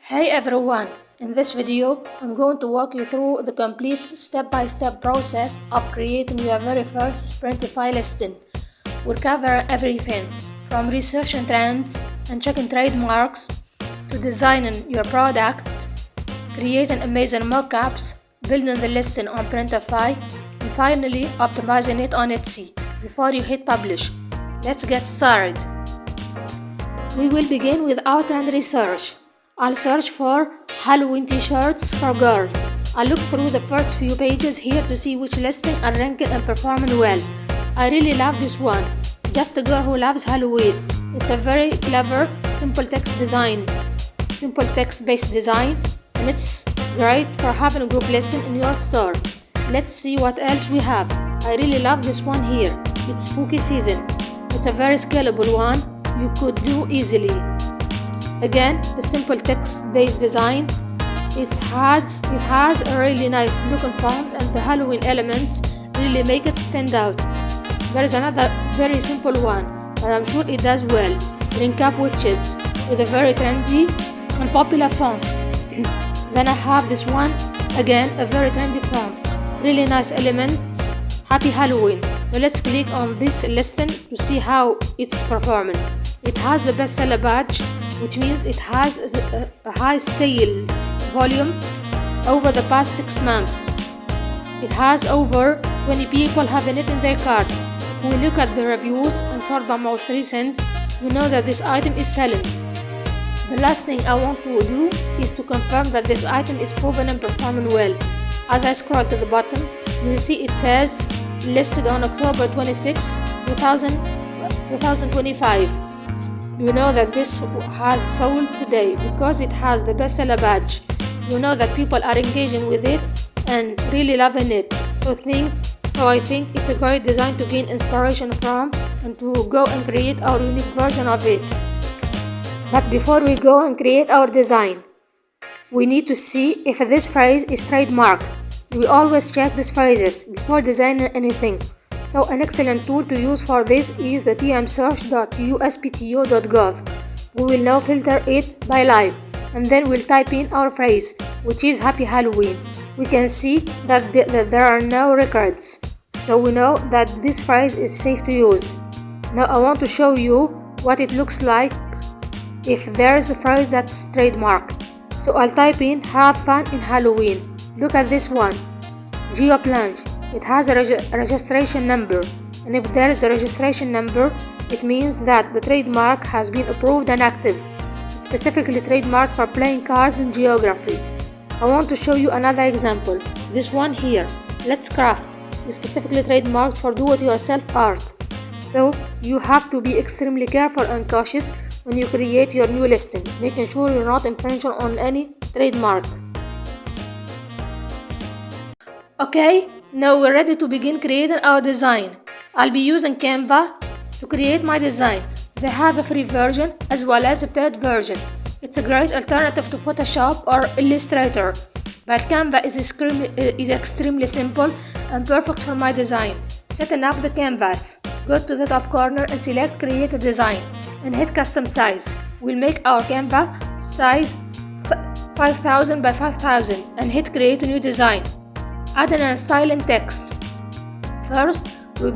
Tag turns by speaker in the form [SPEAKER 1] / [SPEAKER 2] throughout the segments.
[SPEAKER 1] Hey everyone! In this video, I'm going to walk you through the complete step-by-step process of creating your very first Printify listing. We'll cover everything from researching trends and checking trademarks to designing your product, creating amazing mockups, building the listing on Printify, and finally optimizing it on Etsy before you hit publish. Let's get started. We will begin with our trend research. I'll search for Halloween t-shirts for girls. I'll look through the first few pages here to see which listing are ranking and performing well. I really love this one. Just a girl who loves Halloween. It's a very clever, simple text-based design, and it's great for having a group listing in your store. Let's see what else we have. I really love this one here. It's spooky season. It's a very scalable one you could do easily. Again, the simple text-based design. It has a really nice looking font, and the Halloween elements really make it stand out. There is another very simple one, but I'm sure it does well. Drink Up Witches with a very trendy and popular font. Then I have this one, again a very trendy font. Really nice elements. Happy Halloween. So let's click on this listing to see how it's performing. It has the bestseller badge, which means it has a high sales volume over the past 6 months. It has over 20 people having it in their cart. If we look at the reviews and sort by most recent, we know that this item is selling. The last thing I want to do is to confirm that this item is proven and performing well. As I scroll to the bottom, you will see it says listed on October 26, 2025. You know that this has sold today because it has the bestseller badge. You know that people are engaging with it and really loving it. So I think it's a great design to gain inspiration from and to go and create our unique version of it. But before we go and create our design, we need to see if this phrase is trademarked. We always check these phrases before designing anything. So an excellent tool to use for this is the tmsearch.uspto.gov. We will now filter it by live, and then we'll type in our phrase, which is Happy Halloween. We can see that there are no records, so we know that this phrase is safe to use. Now I want to show you what it looks like if there's a phrase that's trademarked. So I'll type in Have Fun in Halloween. Look at this one, Geoplunge. It has a registration number, and if there is a registration number, it means that the trademark has been approved and active. It's specifically trademarked for playing cards in geography. I want to show you another example. This one here, Let's Craft, is specifically trademarked for do-it-yourself art. So you have to be extremely careful and cautious when you create your new listing, making sure you're not infringing on any trademark. Okay. Now we're ready to begin creating our design. I'll be using Canva to create my design. They have a free version as well as a paid version. It's a great alternative to Photoshop or Illustrator, but Canva is extremely simple and perfect for my design. Setting up the canvas. Go to the top corner and select Create a Design and hit Custom Size. We'll make our Canva size 5000 by 5000 and hit Create a New Design. Adding and styling text. First, we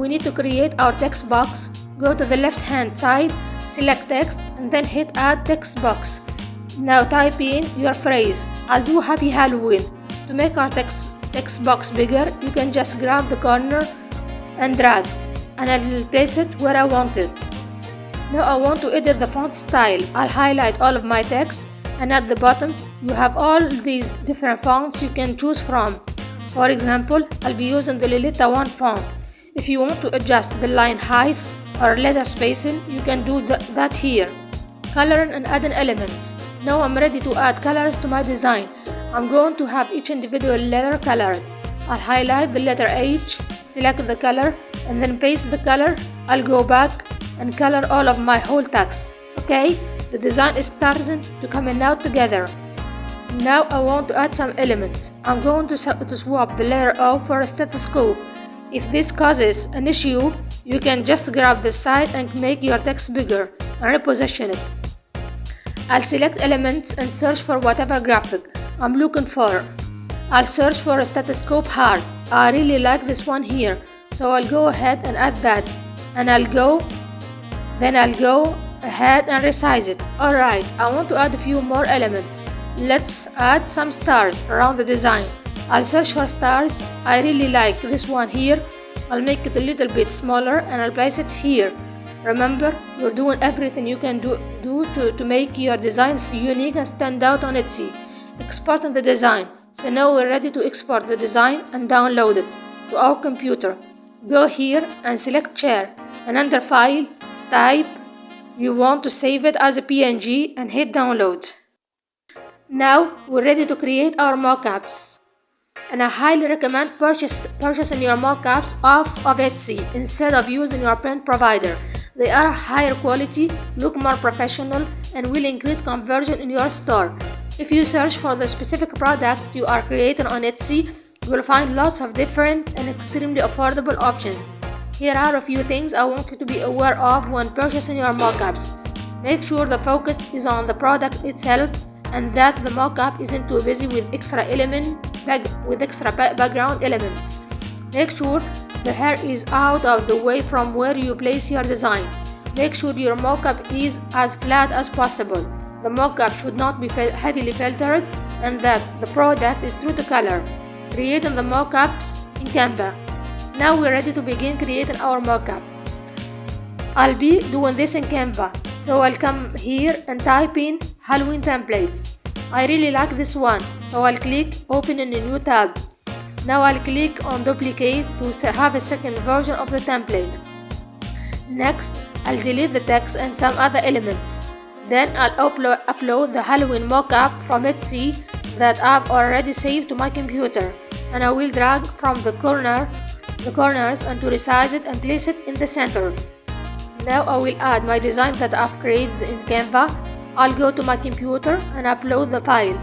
[SPEAKER 1] need to create our text box. Go to the left hand side, select text, and then hit Add Text Box. Now type in your phrase. I'll do Happy Halloween. To make our text box bigger, you can just grab the corner and drag, and I'll place it where I want it. Now I want to edit the font style. I'll highlight all of my text, and at the bottom you have all these different fonts you can choose from. For example, I'll be using the Lolita 1 font. If you want to adjust the line height or letter spacing, you can do that here. Coloring and adding elements. Now I'm ready to add colors to my design. I'm going to have each individual letter colored. I'll highlight the letter H, select the color, and then paste the color. I'll go back and color all of my whole text. Okay, the design is starting to coming out together. Now I want to add some elements. I'm going to swap the letter O for a stethoscope. If this causes an issue, you can just grab the side and make your text bigger and reposition it. I'll select elements and search for whatever graphic I'm looking for. I'll search for a stethoscope heart. I really like this one here, so I'll go ahead and add that. And I'll go ahead and resize it. Alright, I want to add a few more elements. Let's add some stars around the design. I'll search for stars. I really like this one here. I'll make it a little bit smaller and I'll place it here. Remember, you're doing everything you can do to make your designs unique and stand out on Etsy. Exporting the design. So now we're ready to export the design and download it to our computer. Go here and select share, and under file, type you want to save it as a PNG and hit download. Now we're ready to create our mockups. And I highly recommend purchasing your mockups off of Etsy instead of using your print provider. They are higher quality, look more professional, and will increase conversion in your store. If you search for the specific product you are creating on Etsy, you will find lots of different and extremely affordable options. Here are a few things I want you to be aware of when purchasing your mockups. Make sure the focus is on the product itself and that the mockup isn't too busy with extra background elements. Make sure the hair is out of the way from where you place your design. Make sure your mockup is as flat as possible. The mockup should not be heavily filtered and that the product is true to color. Creating the mockups in Canva. Now we're ready to begin creating our mockup. I'll be doing this in Canva, so I'll come here and type in Halloween templates. I really like this one, so I'll click open in a new tab. Now I'll click on duplicate to have a second version of the template. Next, I'll delete the text and some other elements. Then I'll upload the Halloween mockup from Etsy that I've already saved to my computer, and I will drag from the corners and to resize it and place it in the center. Now I will add my design that I've created in Canva. I'll go to my computer and upload the file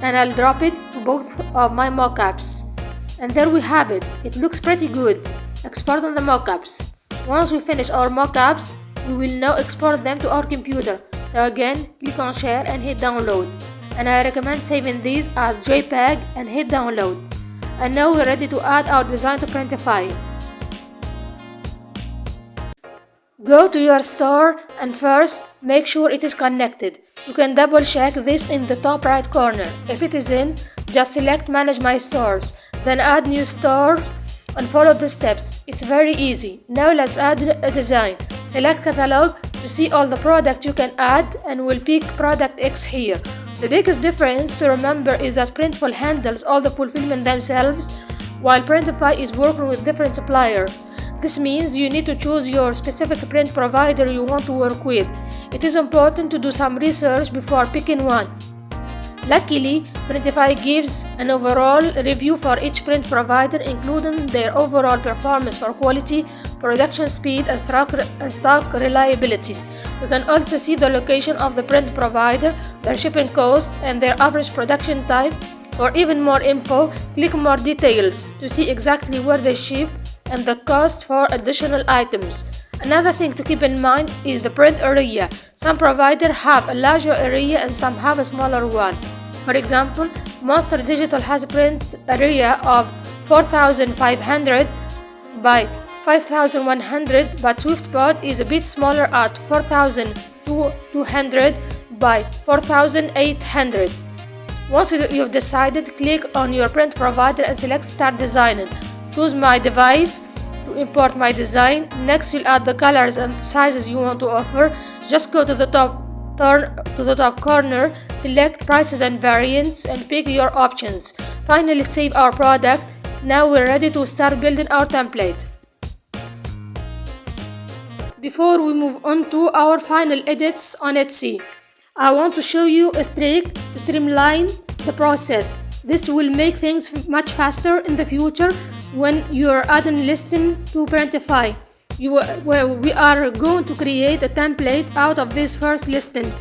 [SPEAKER 1] and I'll drop it to both of my mockups. And there we have it. It looks pretty good. Exporting the mockups. Once we finish our mockups, we will now export them to our computer. So again, click on share and hit download. And I recommend saving these as JPEG and hit download. And now we're ready to add our design to Printify. Go to your store and first make sure it is connected. You can double check this in the top right corner. If it is in, just select manage my stores, then add new store and follow the steps. It's very easy. Now let's add a design. Select catalog to see all the product you can add and we'll pick product X here. The biggest difference to remember is that Printful handles all the fulfillment themselves while Printify is working with different suppliers. This means you need to choose your specific print provider you want to work with. It is important to do some research before picking one. Luckily, Printify gives an overall review for each print provider, including their overall performance for quality, production speed, and stock reliability. You can also see the location of the print provider, their shipping cost, and their average production time. For even more info, click more details to see exactly where they ship and the cost for additional items. Another thing to keep in mind is the print area. Some providers have a larger area and some have a smaller one. For example, Monster Digital has a print area of 4,500 by 5,100, but SwiftPod is a bit smaller at 4,200 by 4,800. Once you've decided, click on your print provider and select Start Designing. Choose My Device to import my design. Next, you'll add the colors and sizes you want to offer. Just go to the top corner, select Prices and Variants, and pick your options. Finally, save our product. Now we're ready to start building our template. Before we move on to our final edits on Etsy, I want to show you a trick to streamline the process. This will make things much faster in the future when you're adding listing to Printify. We are going to create a template out of this first listing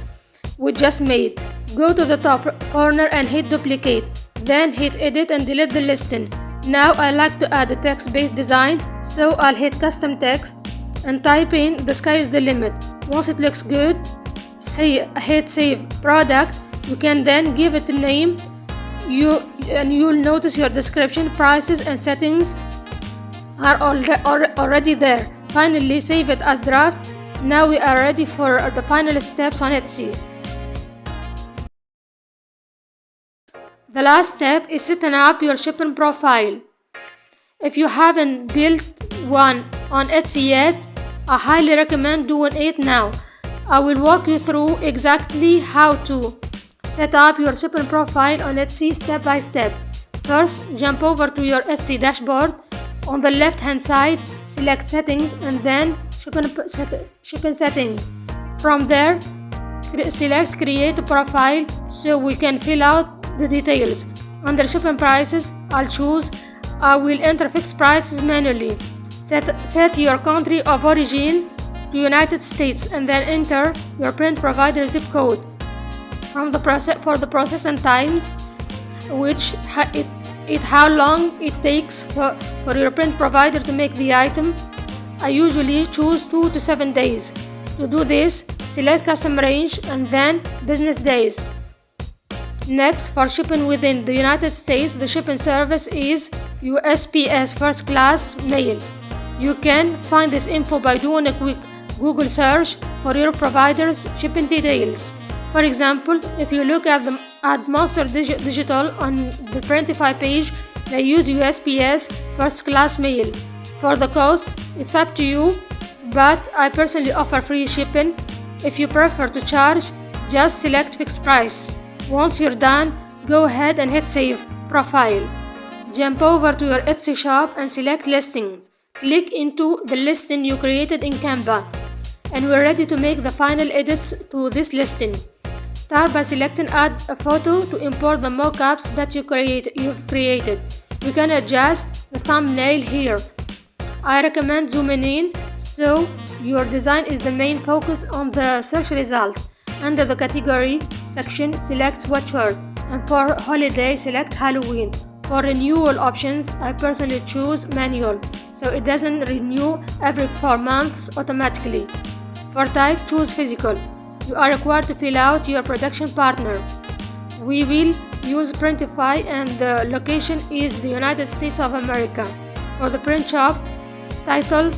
[SPEAKER 1] we just made. Go to the top corner and hit duplicate, then hit edit and delete the listing. Now I like to add a text-based design, so I'll hit custom text and type in "the sky is the limit." Once it looks good, hit save product, you can then give it a name. You'll notice your description, prices, and settings are already there. Finally, save it as draft. Now we are ready for the final steps on Etsy. The last step is setting up your shipping profile. If you haven't built one on Etsy yet, I highly recommend doing it now. I will walk you through exactly how to set up your shipping profile on Etsy step by step. First, jump over to your Etsy dashboard. On the left hand side, select settings and then shipping settings. From there, select create a profile so we can fill out the details. Under shipping prices, I will enter fixed prices manually. Set your country of origin to United States and then enter your print provider zip code. For the processing times, how long it takes for your print provider to make the item, I usually choose 2 to 7 days. To do this, select custom range and then business days. Next, for shipping within the United States, the shipping service is USPS First Class Mail. You can find this info by doing a quick Google search for your provider's shipping details. For example, if you look at Monster Digital on the Printify page, they use USPS First Class Mail. For the cost, it's up to you, but I personally offer free shipping. If you prefer to charge, just select fixed price. Once you're done, go ahead and hit save profile. Jump over to your Etsy shop and select listings. Click into the listing you created in Canva, and we're ready to make the final edits to this listing. Start by selecting add a photo to import the mockups that you've created. You can adjust the thumbnail here. I recommend zooming in so your design is the main focus on the search result. Under the category section, select sweatshirt, and for holiday, select Halloween. For renewal options, I personally choose manual, so it doesn't renew every 4 months automatically. For type, choose physical. You are required to fill out your production partner. We will use Printify and the location is the United States of America. For the print shop, title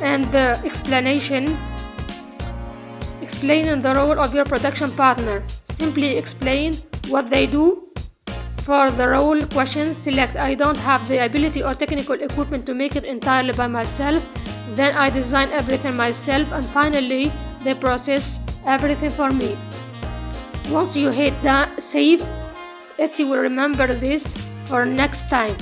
[SPEAKER 1] and the explaining the role of your production partner. Simply explain what they do. For the role questions, select I don't have the ability or technical equipment to make it entirely by myself. Then I design everything myself, and finally they process everything for me. Once you hit save, Etsy will remember this for next time.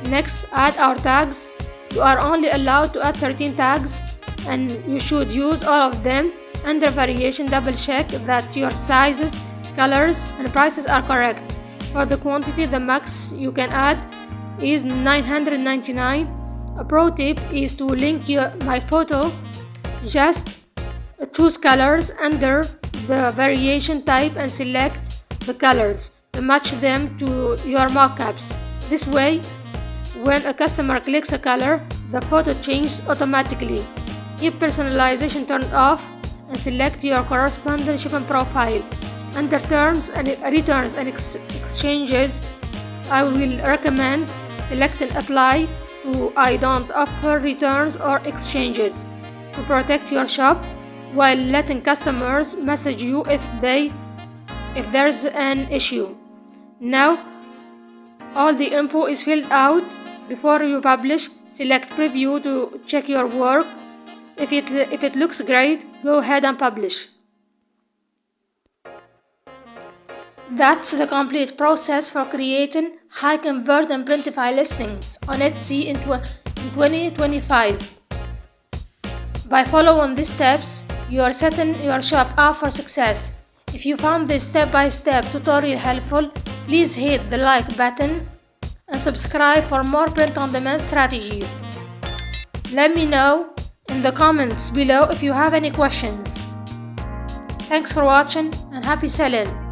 [SPEAKER 1] Next, add our tags. You are only allowed to add 13 tags and you should use all of them. Under variation, double check that your sizes, colors, and prices are correct. For the quantity, the max you can add is 999. A pro tip is to link my photo. Just choose colors under the variation type and select the colors to match them to your mockups. This way, when a customer clicks a color, the photo changes automatically. Keep personalization turned off and select your corresponding shipping profile. Under terms and returns and exchanges, I will recommend selecting apply to I don't offer returns or exchanges to protect your shop while letting customers message you if there's an issue. Now all the info is filled out. Before you publish, select preview to check your work. If it looks great, go ahead and publish. That's the complete process for creating high converting Printify listings on Etsy in 2025. By following these steps, you are setting your shop up for success. If you found this step-by-step tutorial helpful, please hit the like button and subscribe for more print-on-demand strategies. Let me know in the comments below if you have any questions. Thanks for watching and happy selling!